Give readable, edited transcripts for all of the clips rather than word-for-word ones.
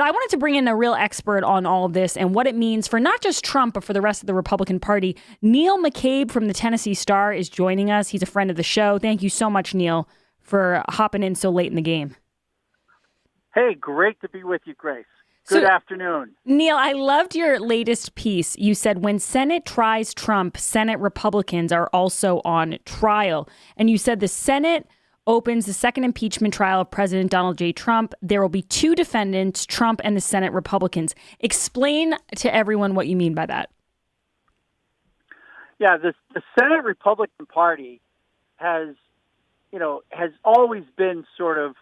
I wanted to bring in a real expert on all of this and what it means for not just Trump, but for the rest of the Republican Party. Neil McCabe from the Tennessee Star is joining us. He's a friend of the show. Thank you so much, Neil, for hopping in so late in the game. Hey, great to be with you, Grace. Good afternoon. Neil, I loved your latest piece. You said when Senate tries Trump, Senate Republicans are also on trial. And you said the Senate opens the second impeachment trial of President Donald J. Trump. There will be two defendants, Trump and the Senate Republicans. Explain to everyone what you mean by that. Yeah, the Senate Republican Party has always been sort of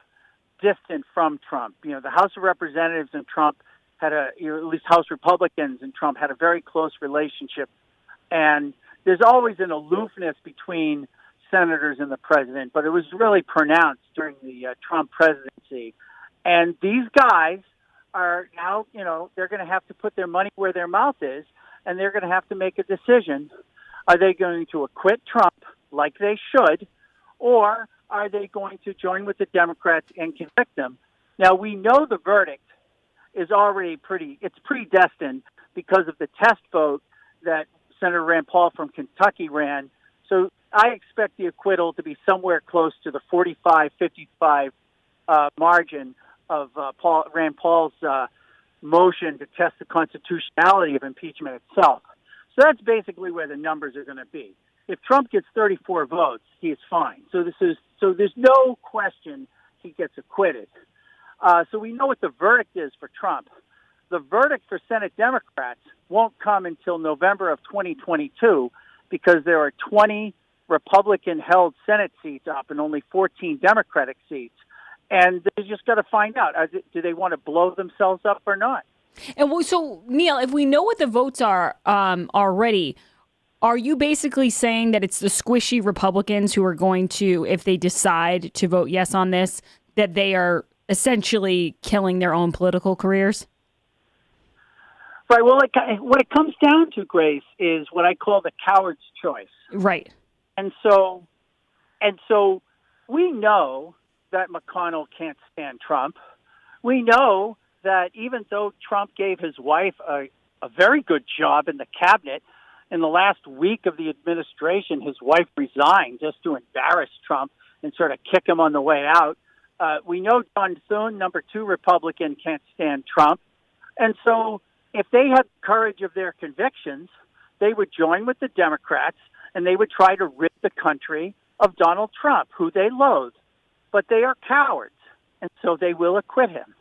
distant from Trump. You know, the House of Representatives and Trump had at least House Republicans and Trump had a very close relationship. And there's always an aloofness between senators and the president, but it was really pronounced during the Trump presidency. And these guys are now, they're going to have to put their money where their mouth is, and they're going to have to make a decision. Are they going to acquit Trump like they should, or are they going to join with the Democrats and convict him? Now, we know the verdict is already predestined because of the test vote that Senator Rand Paul from Kentucky ran. So I expect the acquittal to be somewhere close to the 45-55 margin of Rand Paul's motion to test the constitutionality of impeachment itself. So that's basically where the numbers are going to be. If Trump gets 34 votes, he is fine. So there's no question he gets acquitted. So we know what the verdict is for Trump. The verdict for Senate Democrats won't come until November of 2022 because there are 20 Republican-held Senate seats up and only 14 Democratic seats. And they just got to find out, do they want to blow themselves up or not? And so, Neil, if we know what the votes are already, are you basically saying that it's the squishy Republicans who are going to, if they decide to vote yes on this, that they are essentially killing their own political careers? Right. Well, what it comes down to, Grace, is what I call the coward's choice. Right. And so we know that McConnell can't stand Trump. We know that even though Trump gave his wife a very good job in the cabinet, in the last week of the administration, his wife resigned just to embarrass Trump and sort of kick him on the way out. We know John Thune, number 2 Republican, can't stand Trump. And so if they had courage of their convictions, they would join with the Democrats and they would try to rid the country of Donald Trump, who they loathe. But they are cowards, and so they will acquit him.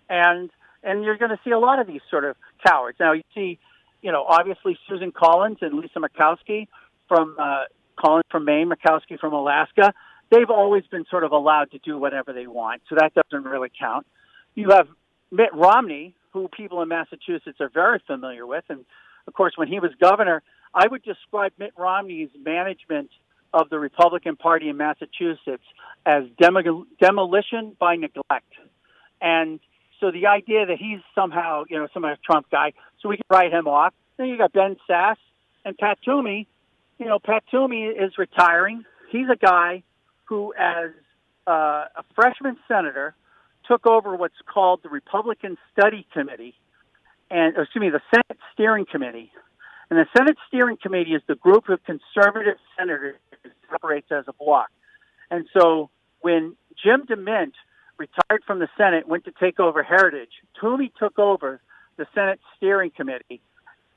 And you're going to see a lot of these sort of cowards. Now, you see, obviously Susan Collins and Lisa Murkowski Collins from Maine, Murkowski from Alaska. They've always been sort of allowed to do whatever they want, so that doesn't really count. You have Mitt Romney, who people in Massachusetts are very familiar with. And, of course, when he was governor, I would describe Mitt Romney's management of the Republican Party in Massachusetts as demolition by neglect. And so the idea that he's somehow, some Trump guy, so we can write him off. Then you got Ben Sasse and Pat Toomey. Pat Toomey is retiring. He's a guy who, as a freshman senator, took over what's called the Republican Study Committee, the Senate Steering Committee. And the Senate Steering Committee is the group of conservative senators that operates as a bloc. And so when Jim DeMint retired from the Senate, went to take over Heritage, Toomey took over the Senate Steering Committee,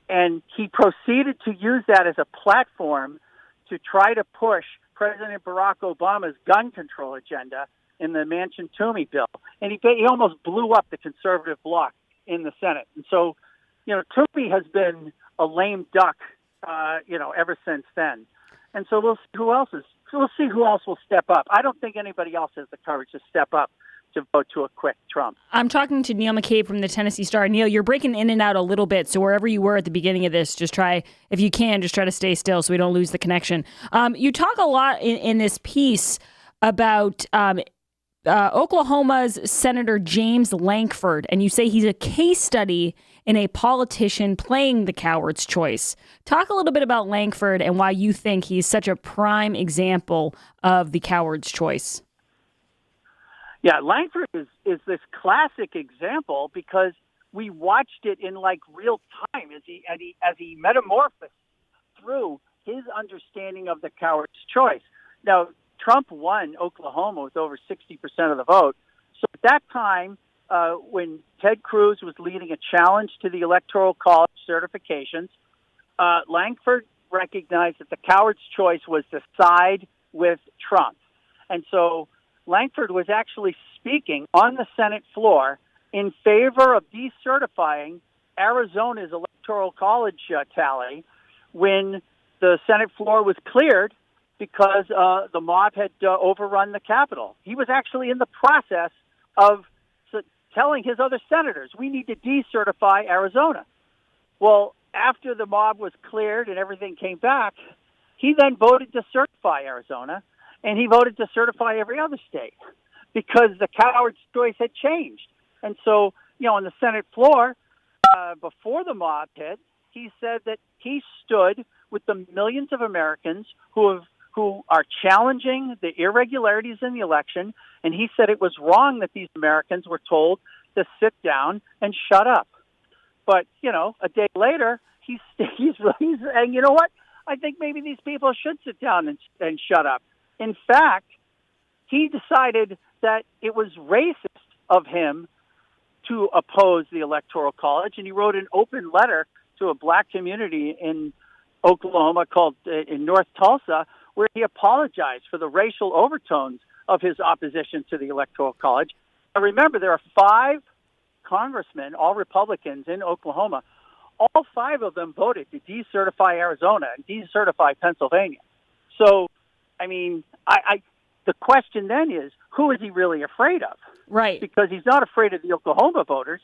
and he proceeded to use that as a platform to try to push President Barack Obama's gun control agenda in the Manchin-Toomey bill. And he almost blew up the conservative bloc in the Senate. And so, Toomey has been a lame duck, ever since then. And so we'll see who else will step up. I don't think anybody else has the courage to step up to vote to acquit Trump. I'm talking to Neil McCabe from the Tennessee Star. Neil, you're breaking in and out a little bit, so wherever you were at the beginning of this, just try to stay still so we don't lose the connection. You talk a lot in this piece about Oklahoma's Senator James Lankford, and you say he's a case study in a politician playing the coward's choice. Talk a little bit about Lankford and why you think he's such a prime example of the coward's choice. Yeah, Langford is this classic example because we watched it in like real time as he metamorphosed through his understanding of the coward's choice. Now, Trump won Oklahoma with over 60% of the vote. So at that time, when Ted Cruz was leading a challenge to the Electoral College certifications, Langford recognized that the coward's choice was to side with Trump. And so Langford was actually speaking on the Senate floor in favor of decertifying Arizona's Electoral College tally when the Senate floor was cleared because the mob had overrun the Capitol. He was actually in the process of telling his other senators, we need to decertify Arizona. Well, after the mob was cleared and everything came back, he then voted to certify Arizona, and he voted to certify every other state because the coward's choice had changed. And so, on the Senate floor, before the mob hit, he said that he stood with the millions of Americans who are challenging the irregularities in the election, and he said it was wrong that these Americans were told to sit down and shut up. But, a day later, he's saying, you know what? I think maybe these people should sit down and shut up. In fact, he decided that it was racist of him to oppose the Electoral College, and he wrote an open letter to a black community in Oklahoma called in North Tulsa, where he apologized for the racial overtones of his opposition to the Electoral College. Now, remember, there are 5 congressmen, all Republicans in Oklahoma. All 5 of them voted to decertify Arizona and decertify Pennsylvania. So, the question then is, who is he really afraid of? Right. Because he's not afraid of the Oklahoma voters,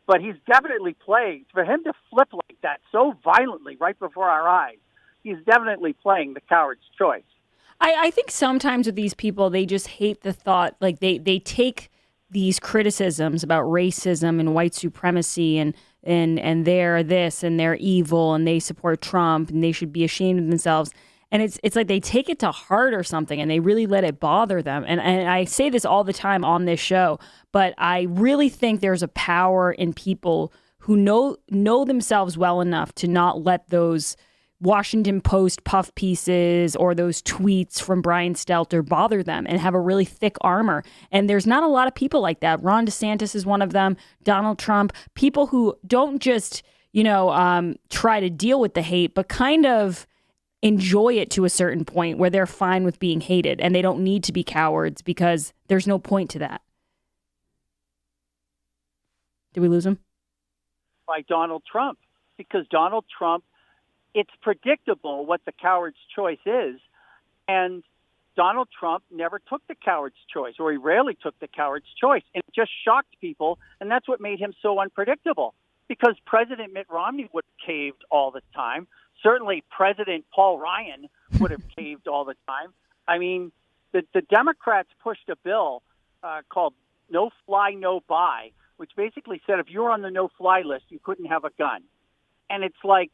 but he's definitely playing, for him to flip like that so violently right before our eyes, he's definitely playing the coward's choice. I think sometimes with these people, they just hate the thought, like they take these criticisms about racism and white supremacy and they're this and they're evil and they support Trump and they should be ashamed of themselves. And it's like they take it to heart or something and they really let it bother them. And I say this all the time on this show, but I really think there's a power in people who know themselves well enough to not let those Washington Post puff pieces or those tweets from Brian Stelter bother them and have a really thick armor. And there's not a lot of people like that. Ron DeSantis is one of them. Donald Trump, people who don't just, try to deal with the hate, but kind of enjoy it to a certain point where they're fine with being hated and they don't need to be cowards because there's no point to that. Did we lose him? By Donald Trump, because Donald Trump, it's predictable what the coward's choice is, and Donald Trump never took the coward's choice, or he rarely took the coward's choice, and it just shocked people, and that's what made him so unpredictable, because President Mitt Romney would have caved all the time. Certainly President Paul Ryan would have caved all the time. I mean, the Democrats pushed a bill called No Fly, No Buy, which basically said if you were on the no-fly list, you couldn't have a gun. And it's like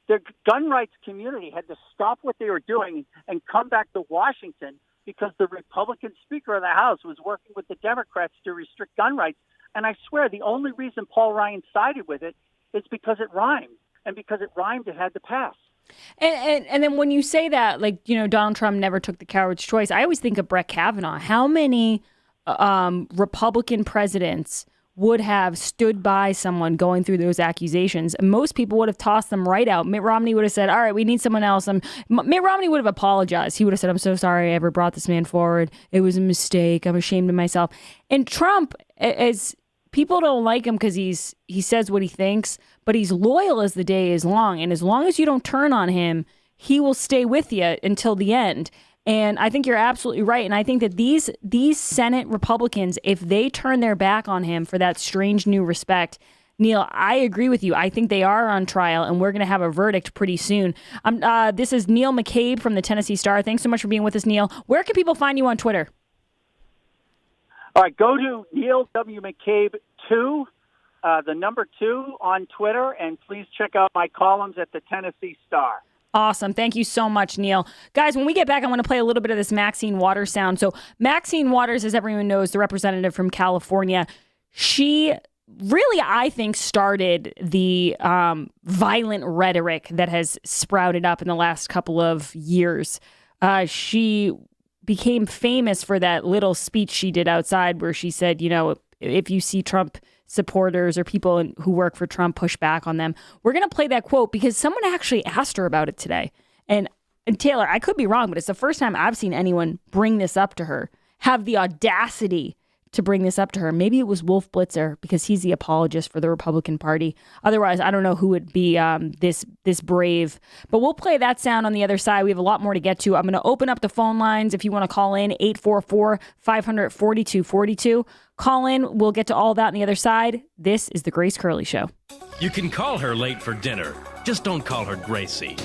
the gun rights community had to stop what they were doing and come back to Washington because the Republican Speaker of the House was working with the Democrats to restrict gun rights. And I swear the only reason Paul Ryan sided with it is because it rhymed. And because it rhymed, it had to pass. And then when you say that, Donald Trump never took the coward's choice, I always think of Brett Kavanaugh. How many Republican presidents would have stood by someone going through those accusations? And most people would have tossed them right out. Mitt Romney would have said, all right, we need someone else. Mitt Romney would have apologized. He would have said, I'm so sorry I ever brought this man forward. It was a mistake. I'm ashamed of myself. And Trump, as people don't like him because he says what he thinks, but he's loyal as the day is long. And as long as you don't turn on him, he will stay with you until the end. And I think you're absolutely right. And I think that these Senate Republicans, if they turn their back on him for that strange new respect, Neil, I agree with you. I think they are on trial, and we're going to have a verdict pretty soon. This is Neil McCabe from the Tennessee Star. Thanks so much for being with us, Neil. Where can people find you on Twitter? All right, go to Neil W. McCabe 2, the number 2 on Twitter, and please check out my columns at the Tennessee Star. Awesome. Thank you so much, Neil. Guys, when we get back, I want to play a little bit of this Maxine Waters sound. So Maxine Waters, as everyone knows, the representative from California, she really, I think, started the violent rhetoric that has sprouted up in the last couple of years. She became famous for that little speech she did outside where she said, you know, if you see Trump supporters or people who work for Trump push back on them. We're going to play that quote because someone actually asked her about it today. And Taylor, I could be wrong, but it's the first time I've seen anyone bring this up to her, have the audacity to bring this up to her. Maybe it was Wolf Blitzer because he's the apologist for the Republican Party. Otherwise, I don't know who would be this brave. But we'll play that sound on the other side. We have a lot more to get to. I'm going to open up the phone lines if you want to call in, 844-500-4242. Call in. We'll get to all that on the other side. This is The Grace Curley Show. You can call her late for dinner. Just don't call her Gracie.